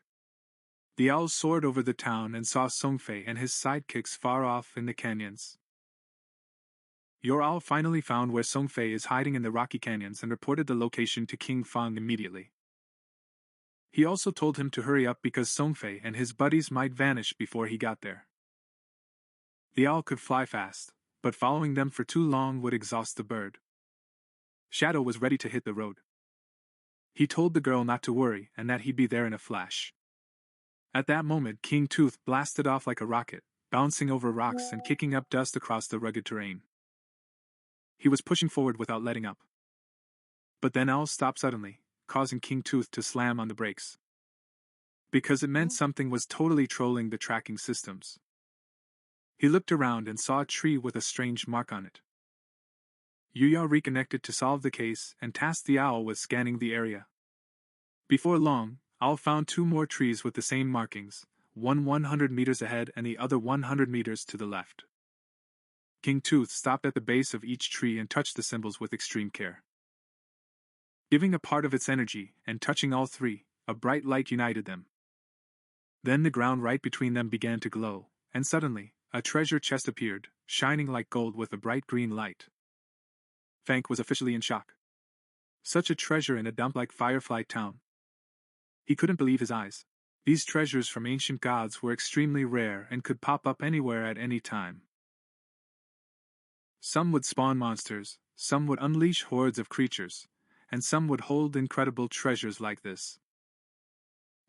The owl soared over the town and saw Songfei and his sidekicks far off in the canyons. Your owl finally found where Songfei is hiding in the rocky canyons and reported the location to King Feng immediately. He also told him to hurry up because Songfei and his buddies might vanish before he got there. The owl could fly fast, but following them for too long would exhaust the bird. Shadow was ready to hit the road. He told the girl not to worry and that he'd be there in a flash. At that moment, King Tooth blasted off like a rocket, bouncing over rocks and kicking up dust across the rugged terrain. He was pushing forward without letting up. But then Owl stopped suddenly, causing King Tooth to slam on the brakes. Because it meant something was totally trolling the tracking systems. He looked around and saw a tree with a strange mark on it. Yuya reconnected to solve the case and tasked the owl with scanning the area. Before long, Owl found 2 more trees with the same markings, one 100 meters ahead and the other 100 meters to the left. King Tooth stopped at the base of each tree and touched the symbols with extreme care. Giving a part of its energy and touching all 3, a bright light united them. Then the ground right between them began to glow, and suddenly, a treasure chest appeared, shining like gold with a bright green light. Feng was officially in shock. Such a treasure in a dump like Firefly Town. He couldn't believe his eyes. These treasures from ancient gods were extremely rare and could pop up anywhere at any time. Some would spawn monsters, some would unleash hordes of creatures, and some would hold incredible treasures like this.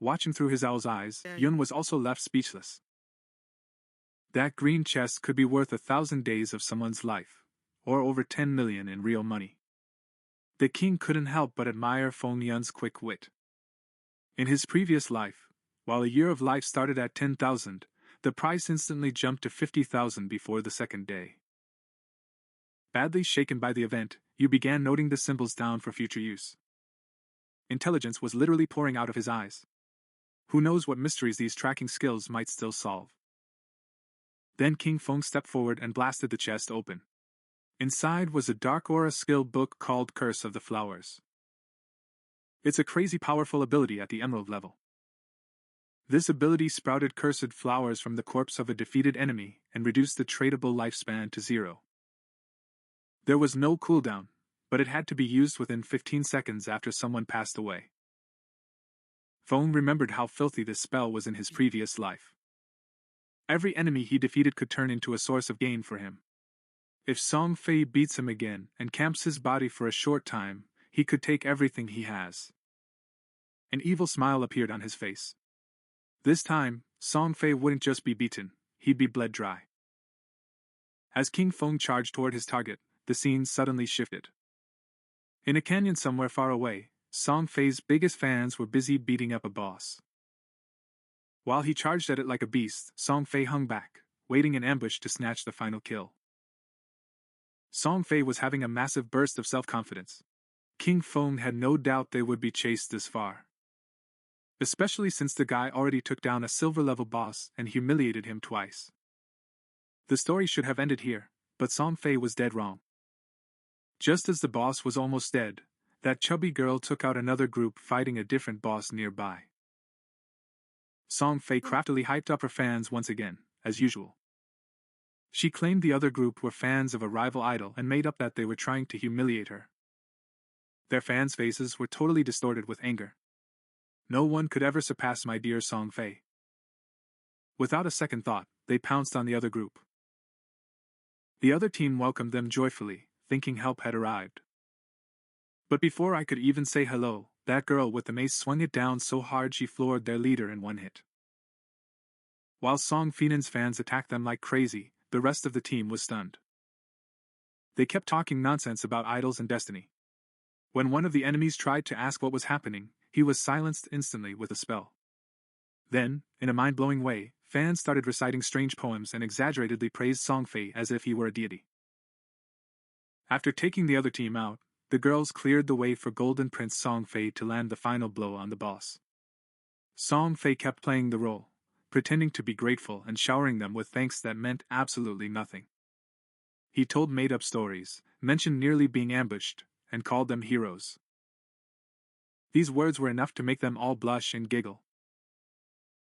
Watching through his owl's eyes, Yun was also left speechless. That green chest could be worth 1,000 days of someone's life, or over 10 million in real money. The king couldn't help but admire Feng Yun's quick wit. In his previous life, while a year of life started at 10,000, the price instantly jumped to 50,000 before the second day. Badly shaken by the event, Yu began noting the symbols down for future use. Intelligence was literally pouring out of his eyes. Who knows what mysteries these tracking skills might still solve. Then King Feng stepped forward and blasted the chest open. Inside was a dark aura skill book called Curse of the Flowers. It's a crazy powerful ability at the emerald level. This ability sprouted cursed flowers from the corpse of a defeated enemy and reduced the tradable lifespan to 0. There was no cooldown, but it had to be used within 15 seconds after someone passed away. Feng remembered how filthy this spell was in his previous life. Every enemy he defeated could turn into a source of gain for him. If Songfei beats him again and camps his body for a short time, he could take everything he has. An evil smile appeared on his face. This time, Songfei wouldn't just be beaten, he'd be bled dry. As King Feng charged toward his target, the scene suddenly shifted. In a canyon somewhere far away, Songfei's biggest fans were busy beating up a boss. While he charged at it like a beast, Songfei hung back, waiting in ambush to snatch the final kill. Songfei was having a massive burst of self-confidence. King Feng had no doubt they would be chased this far. Especially since the guy already took down a silver-level boss and humiliated him twice. The story should have ended here, but Songfei was dead wrong. Just as the boss was almost dead, that chubby girl took out another group fighting a different boss nearby. Song Fei craftily hyped up her fans once again, as usual. She claimed the other group were fans of a rival idol and made up that they were trying to humiliate her. Their fans' faces were totally distorted with anger. No one could ever surpass my dear Song Fei. Without a second thought, they pounced on the other group. The other team welcomed them joyfully, thinking help had arrived. But before I could even say hello, that girl with the mace swung it down so hard she floored their leader in one hit. While Song Feinen's fans attacked them like crazy, the rest of the team was stunned. They kept talking nonsense about idols and destiny. When one of the enemies tried to ask what was happening, he was silenced instantly with a spell. Then, in a mind-blowing way, fans started reciting strange poems and exaggeratedly praised Song Fei as if he were a deity. After taking the other team out, the girls cleared the way for Golden Prince Song Fei to land the final blow on the boss. Song Fei kept playing the role, pretending to be grateful and showering them with thanks that meant absolutely nothing. He told made-up stories, mentioned nearly being ambushed, and called them heroes. These words were enough to make them all blush and giggle.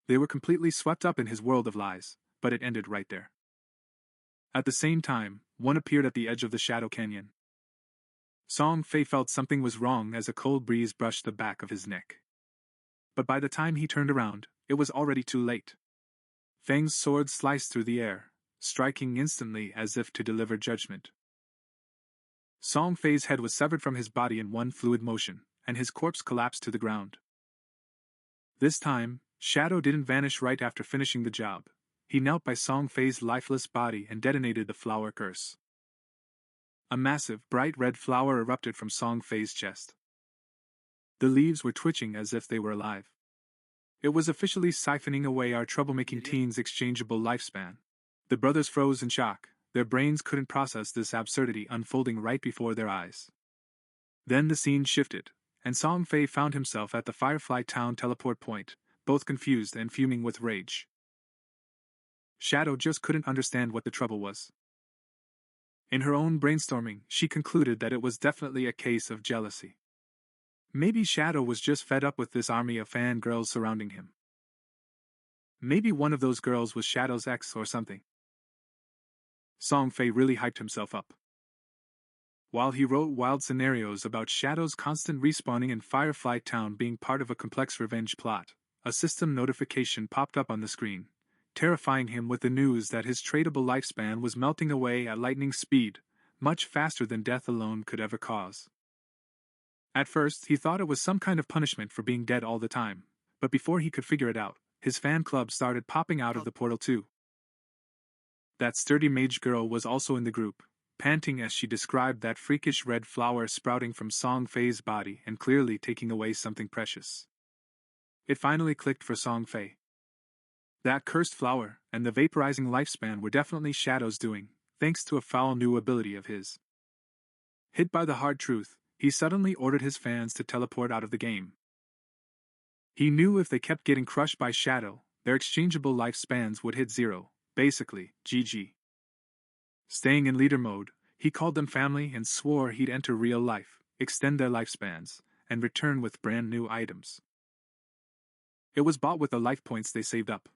They were completely swept up in his world of lies, but it ended right there. At the same time, one appeared at the edge of the Shadow Canyon. Song Fei felt something was wrong as a cold breeze brushed the back of his neck. But by the time he turned around, it was already too late. Feng's sword sliced through the air, striking instantly as if to deliver judgment. Song Fei's head was severed from his body in one fluid motion, and his corpse collapsed to the ground. This time, Shadow didn't vanish right after finishing the job. He knelt by Song Fei's lifeless body and detonated the flower curse. A massive, bright red flower erupted from Song Fei's chest. The leaves were twitching as if they were alive. It was officially siphoning away our troublemaking teen's exchangeable lifespan. The brothers froze in shock. Their brains couldn't process this absurdity unfolding right before their eyes. Then the scene shifted, and Song Fei found himself at the Firefly Town teleport point, both confused and fuming with rage. Shadow just couldn't understand what the trouble was. In her own brainstorming, she concluded that it was definitely a case of jealousy. Maybe Shadow was just fed up with this army of fangirls surrounding him. Maybe one of those girls was Shadow's ex or something. Song Fei really hyped himself up. While he wrote wild scenarios about Shadow's constant respawning in Firefly Town being part of a complex revenge plot, a system notification popped up on the screen, terrifying him with the news that his tradable lifespan was melting away at lightning speed, much faster than death alone could ever cause. At first, he thought it was some kind of punishment for being dead all the time, but before he could figure it out, his fan club started popping out of the portal too. That sturdy mage girl was also in the group, panting as she described that freakish red flower sprouting from Song Fei's body and clearly taking away something precious. It finally clicked for Song Fei. That cursed flower and the vaporizing lifespan were definitely Shadow's doing, thanks to a foul new ability of his. Hit by the hard truth, he suddenly ordered his fans to teleport out of the game. He knew if they kept getting crushed by Shadow, their exchangeable lifespans would hit zero, basically, GG. Staying in leader mode, he called them family and swore he'd enter real life, extend their lifespans, and return with brand new items. It was bought with the life points they saved up.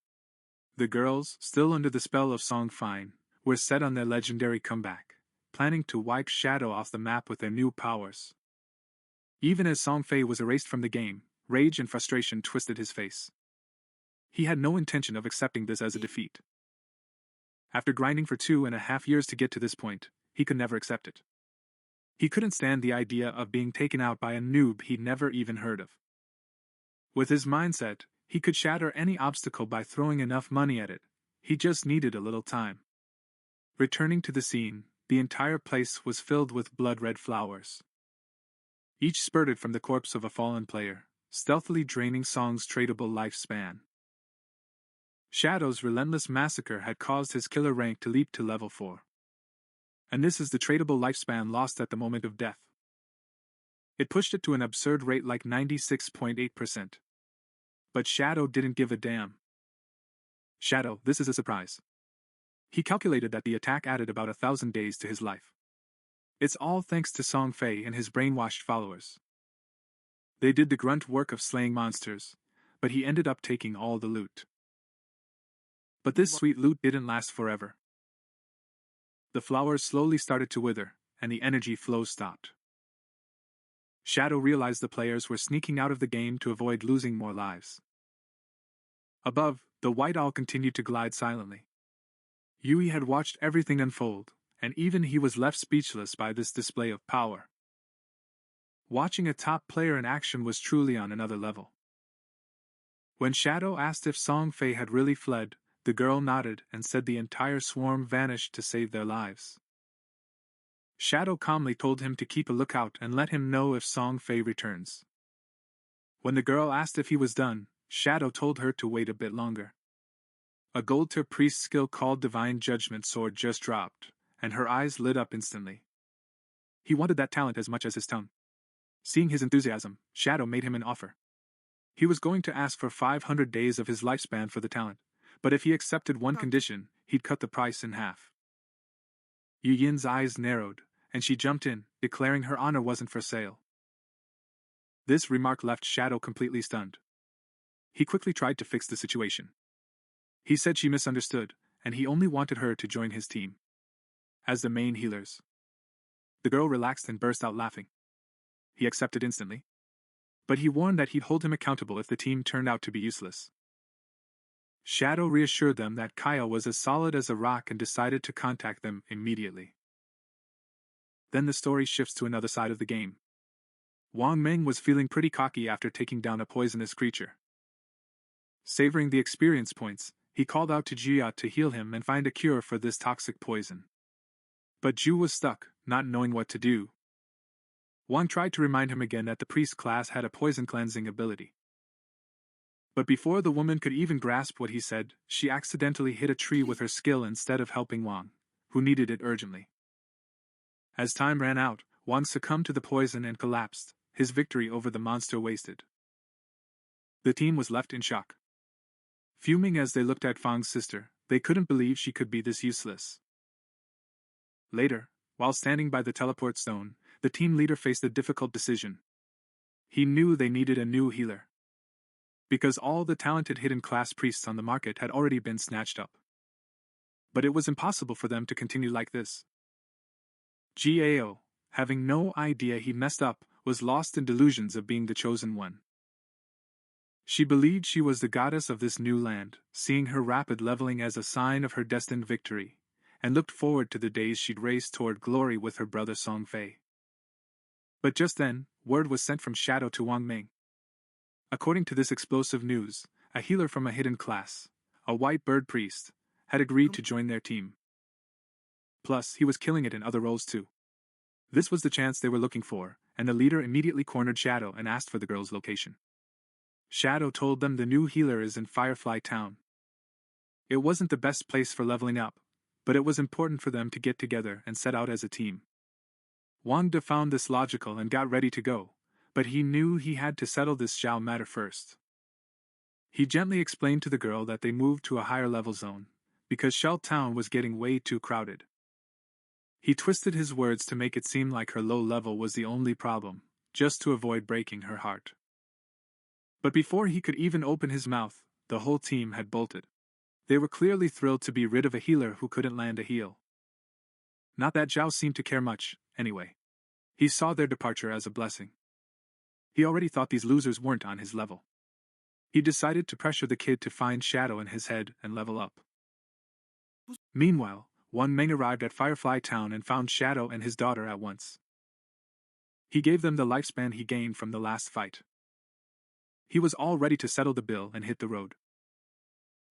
The girls, still under the spell of Song Fei, were set on their legendary comeback, planning to wipe Shadow off the map with their new powers. Even as Song Fei was erased from the game, rage and frustration twisted his face. He had no intention of accepting this as a defeat. After grinding for 2.5 years to get to this point, he could never accept it. He couldn't stand the idea of being taken out by a noob he'd never even heard of. With his mindset, he could shatter any obstacle by throwing enough money at it. He just needed a little time. Returning to the scene, the entire place was filled with blood-red flowers. Each spurted from the corpse of a fallen player, stealthily draining Song's tradable lifespan. Shadow's relentless massacre had caused his killer rank to leap to level 4. And this is the tradable lifespan lost at the moment of death. It pushed it to an absurd rate like 96.8%. But Shadow didn't give a damn. Shadow, this is a surprise. He calculated that the attack added about 1,000 days to his life. It's all thanks to Song Fei and his brainwashed followers. They did the grunt work of slaying monsters, but he ended up taking all the loot. But this sweet loot didn't last forever. The flowers slowly started to wither, and the energy flow stopped. Shadow realized the players were sneaking out of the game to avoid losing more lives. Above, the white owl continued to glide silently. Yui had watched everything unfold, and even he was left speechless by this display of power. Watching a top player in action was truly on another level. When Shadow asked if Song Fei had really fled, the girl nodded and said the entire swarm vanished to save their lives. Shadow calmly told him to keep a lookout and let him know if Song Fei returns. When the girl asked if he was done, Shadow told her to wait a bit longer. A gold-tier priest skill called Divine Judgment Sword just dropped, and her eyes lit up instantly. He wanted that talent as much as his tongue. Seeing his enthusiasm, Shadow made him an offer. He was going to ask for 500 days of his lifespan for the talent, but if he accepted one condition, he'd cut the price in half. Yu Yin's eyes narrowed, and she jumped in, declaring her honor wasn't for sale. This remark left Shadow completely stunned. He quickly tried to fix the situation. He said she misunderstood, and he only wanted her to join his team as the main healers. The girl relaxed and burst out laughing. He accepted instantly, but he warned that he'd hold him accountable if the team turned out to be useless. Shadow reassured them that Kyle was as solid as a rock and decided to contact them immediately. Then the story shifts to another side of the game. Wang Meng was feeling pretty cocky after taking down a poisonous creature. Savoring the experience points, he called out to Jia to heal him and find a cure for this toxic poison. But Ju was stuck, not knowing what to do. Wang tried to remind him again that the priest class had a poison cleansing ability. But before the woman could even grasp what he said, she accidentally hit a tree with her skill instead of helping Wang, who needed it urgently. As time ran out, Wang succumbed to the poison and collapsed, his victory over the monster wasted. The team was left in shock. Fuming as they looked at Fang's sister, they couldn't believe she could be this useless. Later, while standing by the teleport stone, the team leader faced a difficult decision. He knew they needed a new healer, because all the talented hidden class priests on the market had already been snatched up. But it was impossible for them to continue like this. Gao, having no idea he messed up, was lost in delusions of being the chosen one. She believed she was the goddess of this new land, seeing her rapid leveling as a sign of her destined victory, and looked forward to the days she'd race toward glory with her brother Song Fei. But just then, word was sent from Shadow to Wang Ming. According to this explosive news, a healer from a hidden class, a white bird priest, had agreed to join their team. Plus, he was killing it in other roles too. This was the chance they were looking for, and the leader immediately cornered Shadow and asked for the girl's location. Shadow told them the new healer is in Firefly Town. It wasn't the best place for leveling up, but it was important for them to get together and set out as a team. Wang De found this logical and got ready to go, but he knew he had to settle this Zhao matter first. He gently explained to the girl that they moved to a higher level zone, because Shell Town was getting way too crowded. He twisted his words to make it seem like her low level was the only problem, just to avoid breaking her heart. But before he could even open his mouth, the whole team had bolted. They were clearly thrilled to be rid of a healer who couldn't land a heal. Not that Zhao seemed to care much, anyway. He saw their departure as a blessing. He already thought these losers weren't on his level. He decided to pressure the kid to find Shadow in his head and level up. Meanwhile, Wang Meng arrived at Firefly Town and found Shadow and his daughter at once. He gave them the lifespan he gained from the last fight. He was all ready to settle the bill and hit the road.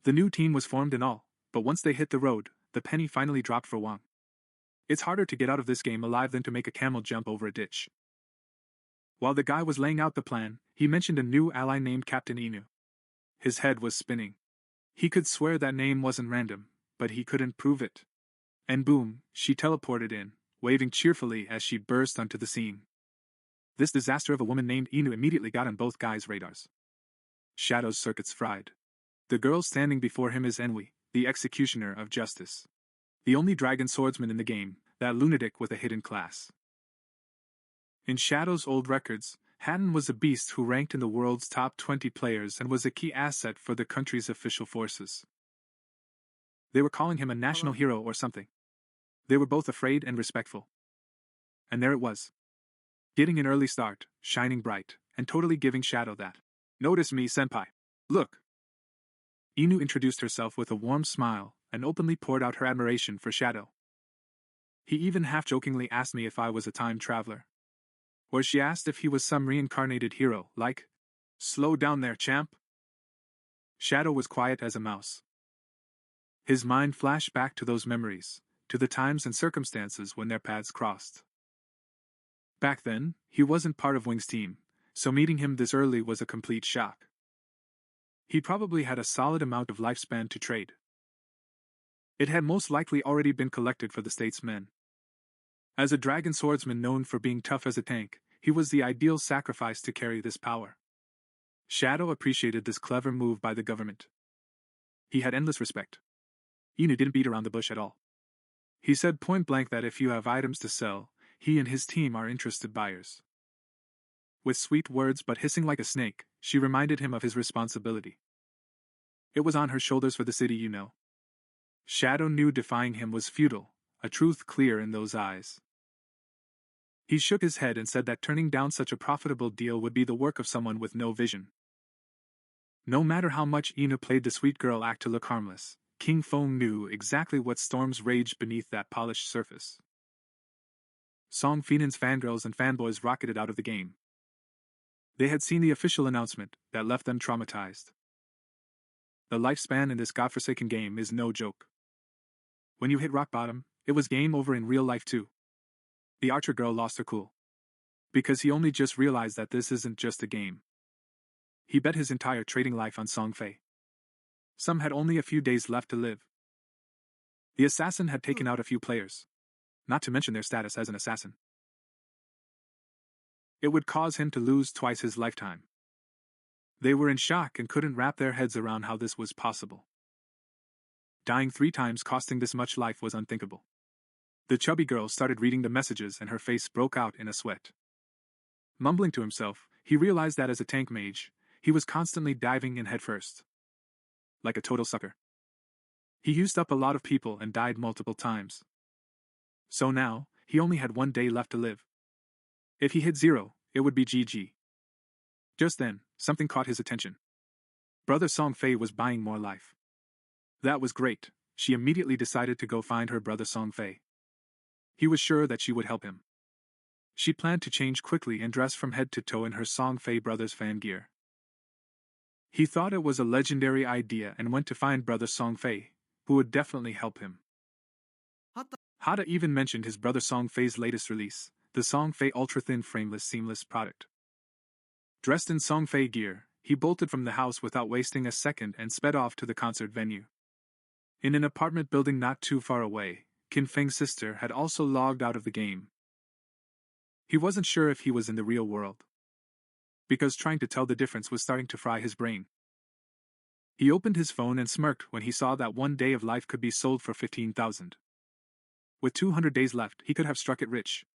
The new team was formed and all, but once they hit the road, the penny finally dropped for Wang. It's harder to get out of this game alive than to make a camel jump over a ditch. While the guy was laying out the plan, he mentioned a new ally named Captain Inu. His head was spinning. He could swear that name wasn't random, but he couldn't prove it. And boom, she teleported in, waving cheerfully as she burst onto the scene. This disaster of a woman named Inu immediately got on both guys' radars. Shadow's circuits fried. The girl standing before him is Enwi, the executioner of justice. The only dragon swordsman in the game, that lunatic with a hidden class. In Shadow's old records, Hatton was a beast who ranked in the world's top 20 players and was a key asset for the country's official forces. They were calling him a national hero or something. They were both afraid and respectful. And there it was. Getting an early start, shining bright, and totally giving Shadow that. Notice me, senpai. Look. Inu introduced herself with a warm smile and openly poured out her admiration for Shadow. He even half-jokingly asked me if I was a time traveler. Or she asked if he was some reincarnated hero, like, "Slow down there, champ." Shadow was quiet as a mouse. His mind flashed back to those memories, to the times and circumstances when their paths crossed. Back then, he wasn't part of Wing's team, so meeting him this early was a complete shock. He probably had a solid amount of lifespan to trade. It had most likely already been collected for the statesmen. As a dragon swordsman known for being tough as a tank, he was the ideal sacrifice to carry this power. Shadow appreciated this clever move by the government. He had endless respect. Inu didn't beat around the bush at all. He said point blank that if you have items to sell, he and his team are interested buyers. With sweet words but hissing like a snake, she reminded him of his responsibility. It was on her shoulders for the city, you know. Shadow knew defying him was futile, a truth clear in those eyes. He shook his head and said that turning down such a profitable deal would be the work of someone with no vision. No matter how much Inu played the sweet girl act to look harmless, King Feng knew exactly what storms raged beneath that polished surface. Song Finnan's fangirls and fanboys rocketed out of the game. They had seen the official announcement that left them traumatized. The lifespan in this godforsaken game is no joke. When you hit rock bottom, it was game over in real life too. The archer girl lost her cool. Because he only just realized that this isn't just a game. He bet his entire trading life on Song Fei. Some had only a few days left to live. The assassin had taken out a few players, not to mention their status as an assassin. It would cause him to lose twice his lifetime. They were in shock and couldn't wrap their heads around how this was possible. Dying 3 times costing this much life was unthinkable. The chubby girl started reading the messages and her face broke out in a sweat. Mumbling to himself, he realized that as a tank mage, he was constantly diving in headfirst. Like a total sucker. He used up a lot of people and died multiple times. So now, he only had 1 day left to live. If he hit 0, it would be GG. Just then, something caught his attention. Brother Song Fei was buying more life. That was great. She immediately decided to go find her brother Song Fei. He was sure that she would help him. She planned to change quickly and dress from head to toe in her Song Fei brother's fan gear. He thought it was a legendary idea and went to find brother Song Fei, who would definitely help him. Hada even mentioned his brother Song Fei's latest release, the Song Fei ultra-thin frameless seamless product. Dressed in Song Fei gear, he bolted from the house without wasting a second and sped off to the concert venue. In an apartment building not too far away, King Feng's sister had also logged out of the game. He wasn't sure if he was in the real world, because trying to tell the difference was starting to fry his brain. He opened his phone and smirked when he saw that 1 day of life could be sold for 15,000. With 200 days left, he could have struck it rich.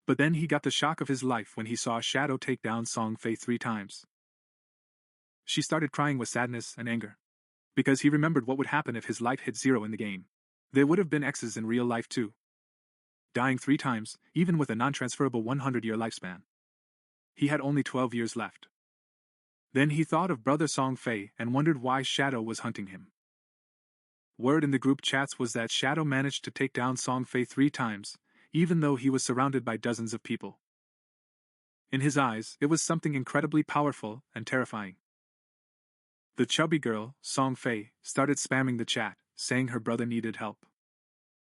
But then he got the shock of his life when he saw Shadow take down Song Fei 3 times. She started crying with sadness and anger, because he remembered what would happen if his life hit 0 in the game. There would have been X's in real life too. Dying 3 times, even with a non-transferable 100-year lifespan. He had only 12 years left. Then he thought of brother Song Fei and wondered why Shadow was hunting him. Word in the group chats was that Shadow managed to take down Song Fei 3 times, even though he was surrounded by dozens of people. In his eyes, it was something incredibly powerful and terrifying. The chubby girl, Song Fei, started spamming the chat, saying her brother needed help.